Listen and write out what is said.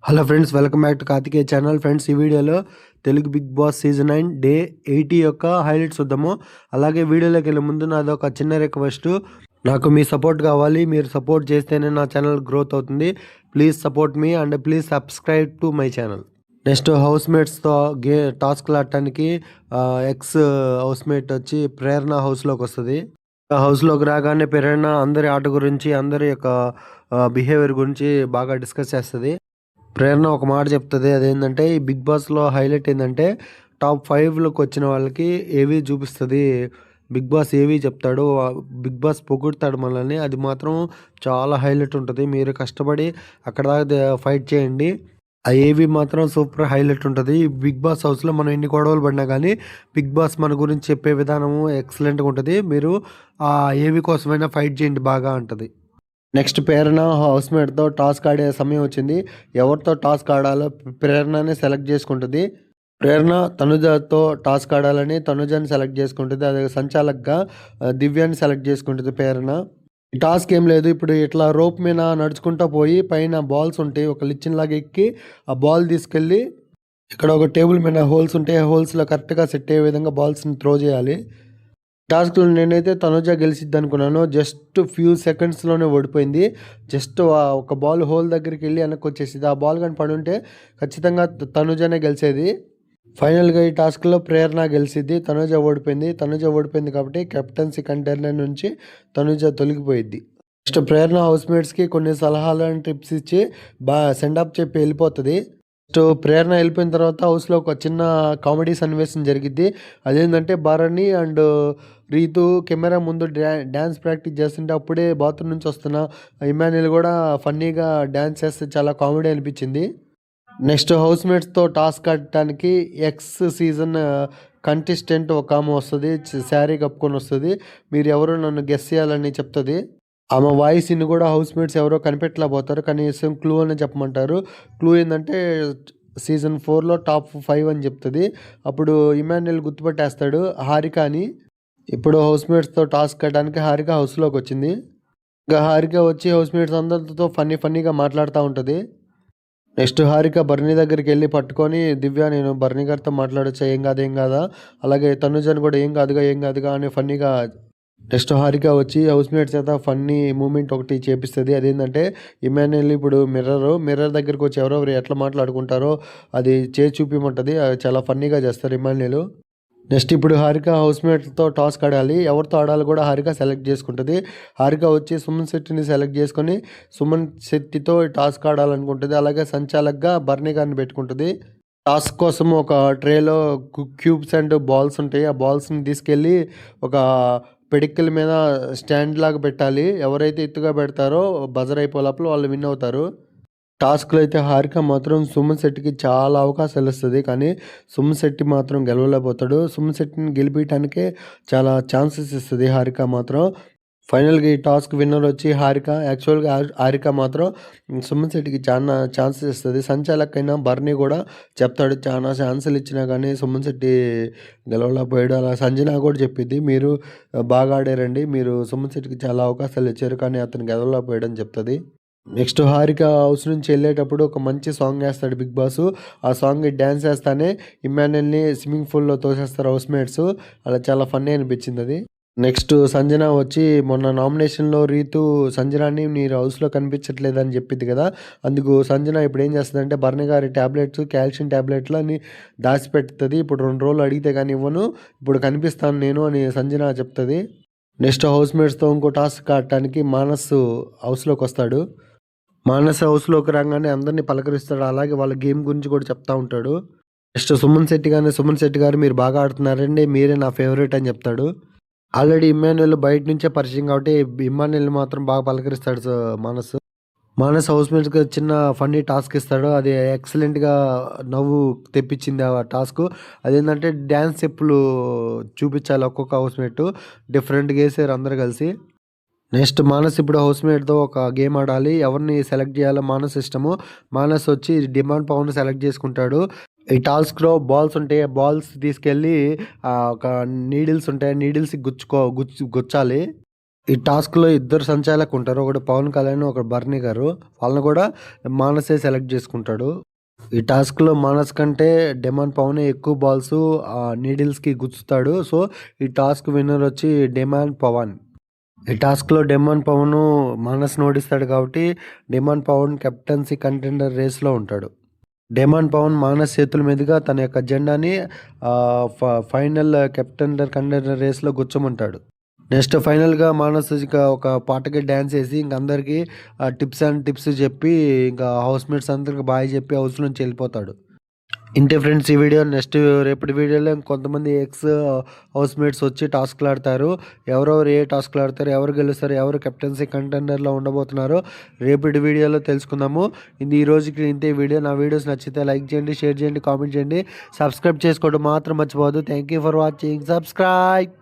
Hello friends, welcome back to Karthikeya channel. Friends, ఈ వీడియోలో Telugu Bigg Boss season 9 day 80 యొక్క highlights చూద్దాము. అలాగే వీడియోలోకి వెళ్ళే ముందు నాది ఒక చిన్న రిక్వెస్ట్. నాకు మీ సపోర్ట్ కావాలి. మీరు సపోర్ట్ చేస్తేనే నా ఛానల్ గ్రోత్ అవుతుంది. Please support me and please subscribe to my channel. Next హౌస్మేట్స్తో టాస్క్లు ఆడటానికి ఎక్స్ హౌస్మేట్ వచ్చి ప్రేరణ హౌస్లోకి వస్తుంది. హౌస్లోకి రాగానే ప్రేరణ అందరి ఆట గురించి, అందరి యొక్క బిహేవియర్ గురించి బాగా డిస్కస్ చేస్తుంది. ప్రేరణ ఒక మాట చెప్తుంది. అదేంటంటే, ఈ బిగ్ బాస్లో హైలైట్ ఏంటంటే టాప్ 5లోకి వచ్చిన వాళ్ళకి ఏవి చూపిస్తుంది. బిగ్ బాస్ ఏవి చెప్తాడు, బిగ్ బాస్ పొగుడుతాడు మనల్ని. అది మాత్రం చాలా హైలైట్ ఉంటుంది. మీరు కష్టపడి అక్కడ దాకా ఫైట్ చేయండి. ఆ ఏవి మాత్రం సూపర్ హైలైట్ ఉంటుంది. బిగ్ బాస్ హౌస్లో మనం ఎన్ని గొడవలు పడినా కానీ బిగ్ బాస్ మన గురించి చెప్పే విధానము ఎక్సలెంట్గా ఉంటుంది. మీరు ఆ ఏవి కోసమైనా ఫైట్ చేయండి బాగా అంటుంది. నెక్స్ట్ ప్రేరణ హౌస్మేట్తో టాస్క్ ఆడే సమయం వచ్చింది. ఎవరితో టాస్క్ ఆడాలో ప్రేరణనే సెలెక్ట్ చేసుకుంటుంది. ప్రేరణ తనుజతో టాస్క్ ఆడాలని తనుజని సెలెక్ట్ చేసుకుంటుంది. అదే సంచాలక్గా దివ్యాన్ని సెలెక్ట్ చేసుకుంటుంది ప్రేరణ. ఈ టాస్క్ ఏం లేదు, ఇప్పుడు ఇట్లా రోప్ మీద నడుచుకుంటూ పోయి పైన బాల్స్ ఉంటాయి, ఒక లిచ్చిన్లాగా ఎక్కి ఆ బాల్ తీసుకెళ్ళి ఇక్కడ ఒక టేబుల్ మీద హోల్స్ ఉంటాయి, ఆ హోల్స్లో కరెక్ట్గా సెట్ అయ్యే విధంగా బాల్స్ని త్రో చేయాలి. టాస్క్లో నేనైతే తనుజ గెలిచిద్ది అనుకున్నాను. జస్ట్ ఫ్యూ సెకండ్స్లోనే ఓడిపోయింది. జస్ట్ ఒక బాల్ హోల్ దగ్గరికి వెళ్ళి వెనక్కి వచ్చేసింది. ఆ బాల్ కానీ పడి ఉంటే ఖచ్చితంగా తనుజనే గెలిచేది. ఫైనల్గా ఈ టాస్క్లో ప్రేరణ గెలిచిద్ది, తనుజ ఓడిపోయింది. తనుజ ఓడిపోయింది కాబట్టి కెప్టెన్సీ కంటైనర్ నుంచి తనుజ తొలగిపోయింది. నెక్స్ట్ ప్రేరణ హౌస్మేట్స్కి కొన్ని సలహాలు అండ్ టిప్స్ ఇచ్చి సెండ్ ఆఫ్ చెప్పి వెళ్ళిపోతుంది. నెక్స్ట్ ప్రేరణ వెళ్ళిపోయిన తర్వాత హౌస్లో ఒక చిన్న కామెడీ సన్నివేశం జరిగిద్ది. అదేంటంటే భరణి అండ్ రీతు కెమెరా ముందు డ్యాన్స్ ప్రాక్టీస్ చేస్తుంటే అప్పుడే బాత్రూమ్ నుంచి వస్తున్న ఇమాన్యుల్ కూడా ఫన్నీగా డ్యాన్స్ చేస్తే చాలా కామెడీ అనిపించింది. నెక్స్ట్ హౌస్మేట్స్తో టాస్క్ ఆడటానికి ఎక్స్ సీజన్ కంటెస్టెంట్ ఒక ఆమె వస్తుంది, శారీ కప్పుకొని వస్తుంది. మీరు ఎవరు నన్ను గెస్ చేయాలని చెప్తుంది. ఆమె వాయిస్ని కూడా హౌస్మేట్స్ ఎవరో కనిపెట్టలేకపోతారు. కనీసం క్లూ అని చెప్పమంటారు. క్లూ ఏంటంటే సీజన్ 4లో టాప్ 5 అని చెప్తుంది. అప్పుడు ఇమాన్యుల్ గుర్తుపట్టేస్తాడు హారిక అని. ఇప్పుడు హౌస్మేట్స్తో టాస్క్ ఆడడానికి హారిక హౌస్లోకి వచ్చింది. ఇంకా హారిక వచ్చి హౌస్మేట్స్ అందరితో ఫన్నీగా మాట్లాడుతూ ఉంటుంది. నెక్స్ట్ హారిక బర్నీ దగ్గరికి వెళ్ళి పట్టుకొని, దివ్య నేను బర్నీ గారితో మాట్లాడొచ్చా, ఏం కాదా, అలాగే తనుజని కూడా ఏం కాదుగా అని ఫన్నీగా. నెక్స్ట్ హారిక వచ్చి హౌస్మేట్స్ చేత ఫన్నీ మూమెంట్ ఒకటి చేపిస్తుంది. అదేంటంటే ఇమాన్యుల్ ఇప్పుడు మిర్రర్ దగ్గరికి వచ్చి ఎవరెవరు ఎట్లా మాట్లాడుకుంటారో అది చేసి చూపించమంటుంది. అది చాలా ఫన్నీగా చేస్తారు ఇమాన్యుల్. నెక్స్ట్ ఇప్పుడు హారిక హౌస్మేట్తో టాస్క్ ఆడాలి. ఎవరితో ఆడాలి కూడా హారిక సెలెక్ట్ చేసుకుంటుంది. హారిక వచ్చి సుమన్ శెట్టిని సెలెక్ట్ చేసుకొని సుమన్ శెట్టితో టాస్క్ ఆడాలనుకుంటుంది. అలాగే సంచాలక్గా బర్నీ గారిని పెట్టుకుంటుంది. టాస్క్ కోసం ఒక ట్రేలో క్యూబ్స్ అండ్ బాల్స్ ఉంటాయి. ఆ బాల్స్ని తీసుకెళ్ళి ఒక పిడికిల మీద స్టాండ్ లాగా పెట్టాలి. ఎవరైతే ఎత్తుగా పెడతారో బజర్ అయిపోయే లోపల వాళ్ళు విన్ అవుతారు. టాస్క్లో అయితే హారిక మాత్రం సుమన్ శెట్టికి చాలా అవకాశాలు ఇస్తుంది, కానీ సుమన్ శెట్టి మాత్రం గెలవలేకపోతాడు. సుమన్ శెట్టిని గెలిపించడానికే చాలా ఛాన్సెస్ ఇస్తుంది హారిక మాత్రం. ఫైనల్గా ఈ టాస్క్ విన్నర్ వచ్చి హారిక. యాక్చువల్గా హారిక మాత్రం సుమన్ శెట్టికి చాలా ఛాన్సెస్ ఇస్తుంది. సంచాలకైనా బర్నీ కూడా చెప్తాడు, చాలా ఛాన్సులు ఇచ్చినా కానీ సుమన్ శెట్టి గెలవలేకపోయాడు. అలా సంజన కూడా చెప్పిద్ది, మీరు బాగా ఆడారండి, మీరు సుమన్ శెట్టికి చాలా అవకాశాలు ఇచ్చారు కానీ అతను గెలవలేకపోయాడు అని చెప్తుంది. నెక్స్ట్ హారిక హౌస్ నుంచి వెళ్ళేటప్పుడు ఒక మంచి సాంగ్ వేస్తాడు బిగ్ బాస్. ఆ సాంగ్ డ్యాన్స్ వేస్తానే ఇమాన్యుల్ని స్విమ్మింగ్ పూల్లో తోసేస్తారు హౌస్మేట్స్. అలా చాలా ఫన్నీ అనిపించింది అది. నెక్స్ట్ సంజన వచ్చి మొన్న నామినేషన్లో రీతు సంజనాని మీరు హౌస్లో కనిపించట్లేదని చెప్పింది కదా, అందుకు సంజన ఇప్పుడు ఏం చేస్తుందంటే బర్నీ గారి ట్యాబ్లెట్స్, కాల్షియం ట్యాబ్లెట్లు అని దాచిపెడుతుంది. ఇప్పుడు 2 రోజులు అడిగితే కానీ ఇవ్వను, ఇప్పుడు కనిపిస్తాను నేను అని సంజన చెప్తుంది. నెక్స్ట్ హౌస్మేట్స్తో ఇంకో టాస్క్ ఆడటానికి మానస్ హౌస్లోకి వస్తాడు. మానస్ హౌస్లోకి రాగానే అందరినీ పలకరిస్తాడు. అలాగే వాళ్ళ గేమ్ గురించి కూడా చెప్తా ఉంటాడు. నెక్స్ట్ సుమన్ శెట్టి గారు మీరు బాగా ఆడుతున్నారండి, మీరే నా ఫేవరెట్ అని చెప్తాడు. ఆల్రెడీ ఇమాన్యుల్ బయట నుంచే పరిచయం కాబట్టి ఇమాన్యుల్ మాత్రం బాగా పలకరిస్తాడు మానస్ హౌస్మేట్స్కి చిన్న ఫన్నీ టాస్క్ ఇస్తాడు. అది ఎక్సలెంట్గా నవ్వు తెప్పించింది ఆ టాస్క్. అదేంటంటే డ్యాన్స్ స్టెప్పులు చూపించాలి ఒక్కొక్క హౌస్మేట్, డిఫరెంట్గా వేసారు అందరు కలిసి. నెక్స్ట్ మానస్ ఇప్పుడు హౌస్మేట్తో ఒక గేమ్ ఆడాలి. ఎవరిని సెలెక్ట్ చేయాలో మానస్ ఇష్టము. మానస్ వచ్చి డిమాండ్ పవన్ సెలెక్ట్ చేసుకుంటాడు. ఈ టాస్క్లో బాల్స్ ఉంటాయి, బాల్స్ తీసుకెళ్ళి ఒక నీడిల్స్ ఉంటాయి, నీడిల్స్ గుచ్చాలి. ఈ టాస్క్‌లో ఇద్దరు సంచాలకులు ఉంటారు. ఒకడు పవన్ కళ్యాణ్, ఒకడు బర్నీ గారు. వాళ్ళని కూడా మానసే సెలెక్ట్ చేసుకుంటాడు. ఈ టాస్క్‌లో మానస్ కంటే డెమాన్ పవనే ఎక్కువ బాల్స్ నీడిల్స్‌కి గుచ్చుతాడు. సో, ఈ టాస్క్ విన్నర్ వచ్చి డెమాన్ పవన్. ఈ టాస్క్‌లో డెమాన్ పవను మానస్‌ని ఓడిస్తాడు కాబట్టి డెమాన్ పవన్ కెప్టెన్సీ కంటెండర్ రేస్‌లో ఉంటాడు. డెమాన్ పవన్ మానస్ చేతుల మీదుగా తన యొక్క జెండాని ఫైనల్ కంటెండర్ రేస్‌లో గుచ్చమంటాడు. నెక్స్ట్ ఫైనల్‌గా మానస్ ఒక పాటకి డాన్స్ ఏసి ఇంక అందరికి టిప్స్ చెప్పి ఇంకా హౌస్‌మేట్స్ అందరికి బాయ్ చెప్పి హౌస్ నుంచి వెళ్ళిపోతాడు. ఇంతే ఫ్రెండ్స్ ఈ వీడియో. నెక్స్ట్ రేపటి వీడియోలో కొంతమంది హౌస్‌మేట్స్ వచ్చి టాస్క్‌లు ఆడతారు. ఎవరెవరు ఏ టాస్క్‌లు ఆడతారు, ఎవరు గెలుస్తారు, ఎవరు కెప్టెన్సీ కంటెండర్‌లో ఉండబోతున్నారో రేపటి వీడియోలో తెలుసుకుందాము. ఈ రోజుకి ఇంతే వీడియో. నా వీడియోస్ నచ్చితే లైక్ చేయండి, షేర్ చేయండి, కామెంట్ చేయండి. సబ్స్క్రైబ్ చేసుకోవడం మాత్రం మర్చిపోవద్దు. Thank you for watching. Subscribe.